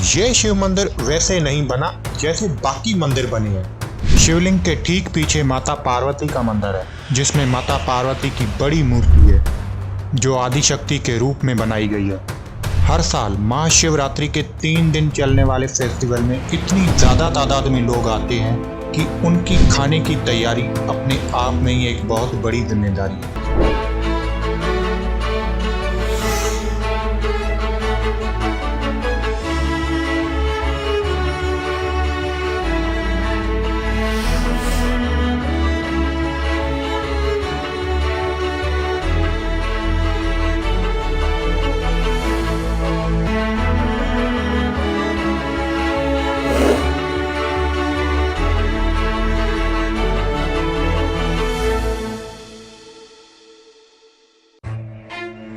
ये शिव मंदिर वैसे नहीं बना जैसे बाकी मंदिर बने हैं। शिवलिंग के ठीक पीछे माता पार्वती का मंदिर है, जिसमें माता पार्वती की बड़ी मूर्ति है जो आदिशक्ति के रूप में बनाई गई है। हर साल महाशिवरात्रि के 3 दिन चलने वाले फेस्टिवल में इतनी ज़्यादा तादाद में लोग आते हैं कि उनकी खाने की तैयारी अपने आप में ही एक बहुत बड़ी जिम्मेदारी है।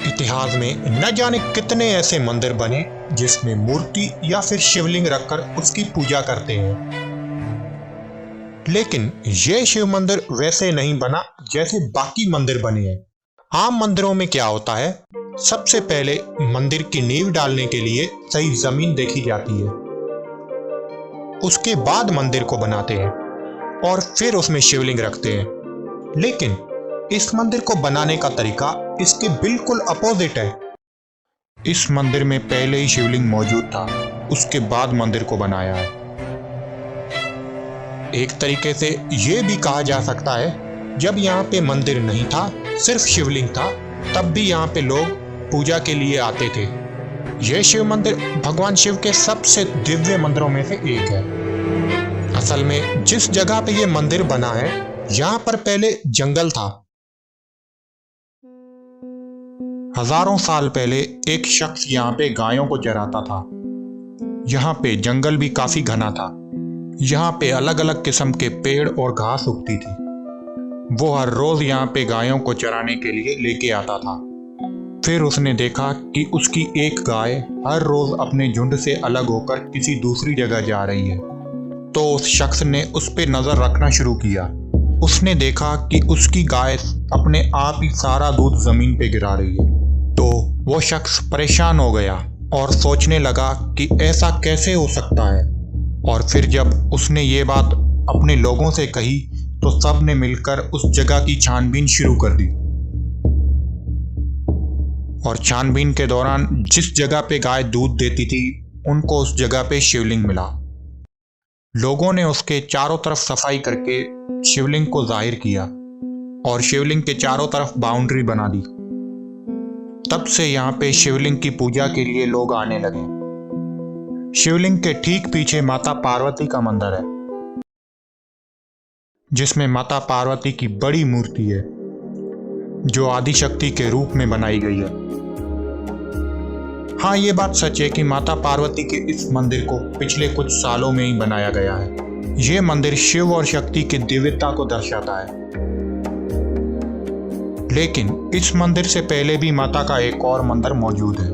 इतिहास में न जाने कितने ऐसे मंदिर बने जिसमें मूर्ति या फिर शिवलिंग रखकर उसकी पूजा करते हैं, लेकिन यह शिव मंदिर वैसे नहीं बना जैसे बाकी मंदिर बने हैं। आम मंदिरों में क्या होता है, सबसे पहले मंदिर की नींव डालने के लिए सही जमीन देखी जाती है, उसके बाद मंदिर को बनाते हैं और फिर उसमें शिवलिंग रखते हैं। लेकिन इस मंदिर को बनाने का तरीका इसके बिल्कुल अपोजिट है। इस मंदिर में पहले ही शिवलिंग मौजूद था, उसके बाद मंदिर को बनाया है। एक तरीके से यह भी कहा जा सकता है, जब यहाँ पे मंदिर नहीं था, सिर्फ शिवलिंग था, तब भी यहाँ पे लोग पूजा के लिए आते थे। यह शिव मंदिर भगवान शिव के सबसे दिव्य मंदिरों में से एक है। असल में जिस जगह पे यह मंदिर बना है, यहाँ पर पहले जंगल था। हजारों साल पहले एक शख्स यहाँ पे गायों को चराता था। यहाँ पे जंगल भी काफी घना था। यहाँ पे अलग अलग किस्म के पेड़ और घास उगती थी। वो हर रोज यहाँ पे गायों को चराने के लिए लेके आता था। फिर उसने देखा कि उसकी एक गाय हर रोज अपने झुंड से अलग होकर किसी दूसरी जगह जा रही है। तो उस शख्स ने उस पे नजर रखना शुरू किया। उसने देखा कि उसकी गाय अपने आप ही सारा दूध जमीन पे गिरा रही है। तो वो शख्स परेशान हो गया और सोचने लगा कि ऐसा कैसे हो सकता है। और फिर जब उसने ये बात अपने लोगों से कही तो सब ने मिलकर उस जगह की छानबीन शुरू कर दी। और छानबीन के दौरान जिस जगह पे गाय दूध देती थी, उनको उस जगह पे शिवलिंग मिला। लोगों ने उसके चारों तरफ सफाई करके शिवलिंग को जाहिर किया और शिवलिंग के चारों तरफ बाउंड्री बना दी। तब से यहाँ पे शिवलिंग की पूजा के लिए लोग आने लगे। शिवलिंग के ठीक पीछे माता पार्वती का मंदिर है, जिसमें माता पार्वती की बड़ी मूर्ति है जो आदिशक्ति के रूप में बनाई गई है। हाँ, ये बात सच है कि माता पार्वती के इस मंदिर को पिछले कुछ सालों में ही बनाया गया है। ये मंदिर शिव और शक्ति की दिव्यता को दर्शाता है। लेकिन इस मंदिर से पहले भी माता का एक और मंदिर मौजूद है,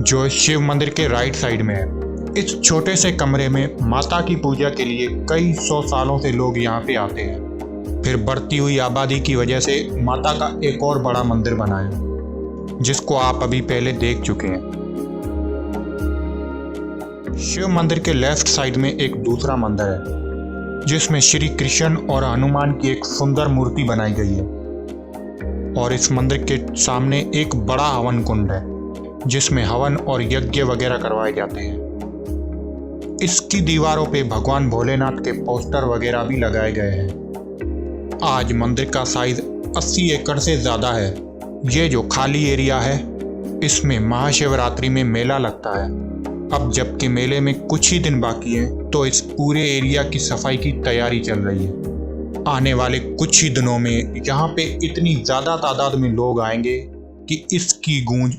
जो इस शिव मंदिर के राइट साइड में है। इस छोटे से कमरे में माता की पूजा के लिए कई 100 सालों से लोग यहाँ पे आते हैं। फिर बढ़ती हुई आबादी की वजह से माता का एक और बड़ा मंदिर बना है, जिसको आप अभी पहले देख चुके हैं। शिव मंदिर के लेफ्ट साइड में एक दूसरा मंदिर है, जिसमें श्री कृष्ण और हनुमान की एक सुंदर मूर्ति बनाई गई है। और इस मंदिर के सामने एक बड़ा हवन कुंड है, जिसमें हवन और यज्ञ वगैरह करवाए जाते हैं। इसकी दीवारों पे भगवान भोलेनाथ के पोस्टर वगैरह भी लगाए गए हैं। आज मंदिर का साइज 80 एकड़ से ज़्यादा है। ये जो खाली एरिया है, इसमें महाशिवरात्रि में मेला लगता है। अब जबकि मेले में कुछ ही दिन बाकी है, तो इस पूरे एरिया की सफाई की तैयारी चल रही है। आने वाले कुछ ही दिनों में यहाँ पे इतनी ज़्यादा तादाद में लोग आएंगे कि इसकी गूंज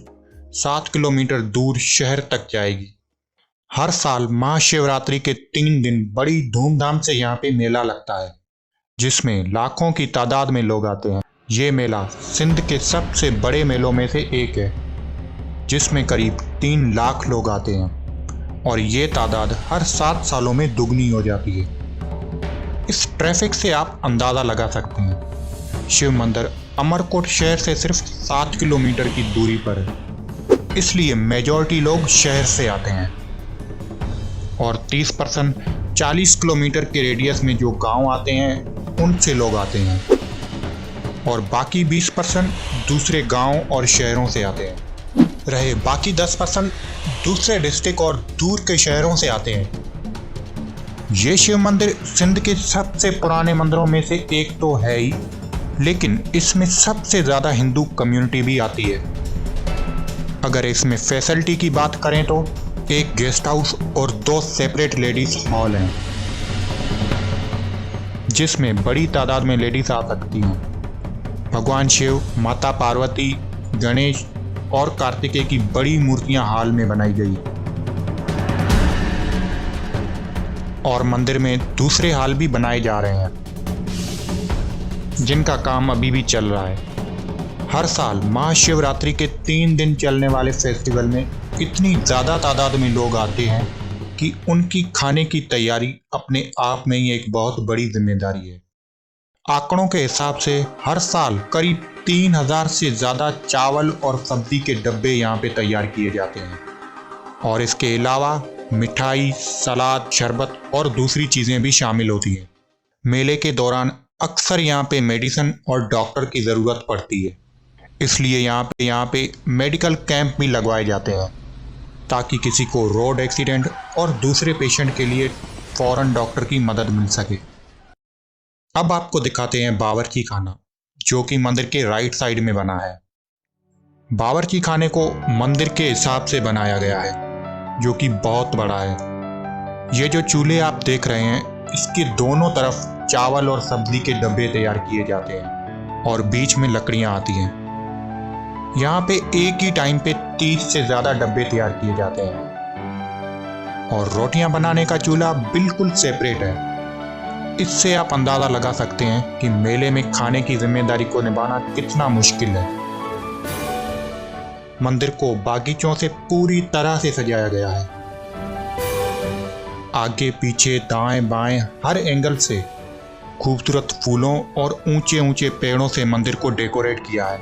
7 किलोमीटर दूर शहर तक जाएगी। हर साल महाशिवरात्रि के 3 दिन बड़ी धूमधाम से यहाँ पे मेला लगता है, जिसमें लाखों की तादाद में लोग आते हैं। ये मेला सिंध के सबसे बड़े मेलों में से एक है, जिसमें करीब 3 लाख लोग आते हैं और ये तादाद हर 7 सालों में दुगनी हो जाती है। इस ट्रैफिक से आप अंदाज़ा लगा सकते हैं। शिव मंदिर अमरकोट शहर से सिर्फ 7 किलोमीटर की दूरी पर है, इसलिए मेजॉरिटी लोग शहर से आते हैं। और 30% 40 किलोमीटर के रेडियस में जो गांव आते हैं उनसे लोग आते हैं और बाकी 20% दूसरे गांव और शहरों से आते हैं। रहे बाकी 10% दूसरे डिस्ट्रिक्ट और दूर के शहरों से आते हैं। ये शिव मंदिर सिंध के सबसे पुराने मंदिरों में से एक तो है ही, लेकिन इसमें सबसे ज़्यादा हिंदू कम्युनिटी भी आती है। अगर इसमें फैसिलिटी की बात करें तो एक गेस्ट हाउस और 2 सेपरेट लेडीज हॉल हैं, जिसमें बड़ी तादाद में लेडीज आ सकती हैं। भगवान शिव, माता पार्वती, गणेश और कार्तिकेय की बड़ी मूर्तियां हाल में बनाई गई और मंदिर में दूसरे हाल भी बनाए जा रहे हैं, जिनका काम अभी भी चल रहा है। हर साल महाशिवरात्रि के 3 दिन चलने वाले फेस्टिवल में इतनी ज़्यादा तादाद में लोग आते हैं कि उनकी खाने की तैयारी अपने आप में ही एक बहुत बड़ी जिम्मेदारी है। आंकड़ों के हिसाब से हर साल करीब 3000 से ज़्यादा चावल और सब्जी के डब्बे यहाँ पे तैयार किए जाते हैं और इसके अलावा मिठाई, सलाद, शरबत और दूसरी चीज़ें भी शामिल होती हैं। मेले के दौरान अक्सर यहाँ पे मेडिसिन और डॉक्टर की ज़रूरत पड़ती है, इसलिए यहाँ पे मेडिकल कैंप भी लगवाए जाते हैं ताकि किसी को रोड एक्सीडेंट और दूसरे पेशेंट के लिए फ़ौरन डॉक्टर की मदद मिल सके। अब आपको दिखाते हैं बावर्ची खाना, जो कि मंदिर के राइट साइड में बना है। बावर्ची खाने को मंदिर के हिसाब से बनाया गया है, जो कि बहुत बड़ा है। ये जो चूल्हे आप देख रहे हैं, इसके दोनों तरफ चावल और सब्जी के डब्बे तैयार किए जाते हैं और बीच में लकड़ियां आती हैं। यहाँ पे एक ही टाइम पे 30 से ज़्यादा डब्बे तैयार किए जाते हैं और रोटियां बनाने का चूल्हा बिल्कुल सेपरेट है। इससे आप अंदाज़ा लगा सकते हैं कि मेले में खाने की जिम्मेदारी को निभाना कितना मुश्किल है। मंदिर को बागीचों से पूरी तरह से सजाया गया है। आगे पीछे दाएं बाएं हर एंगल से खूबसूरत फूलों और ऊंचे ऊंचे पेड़ों से मंदिर को डेकोरेट किया है।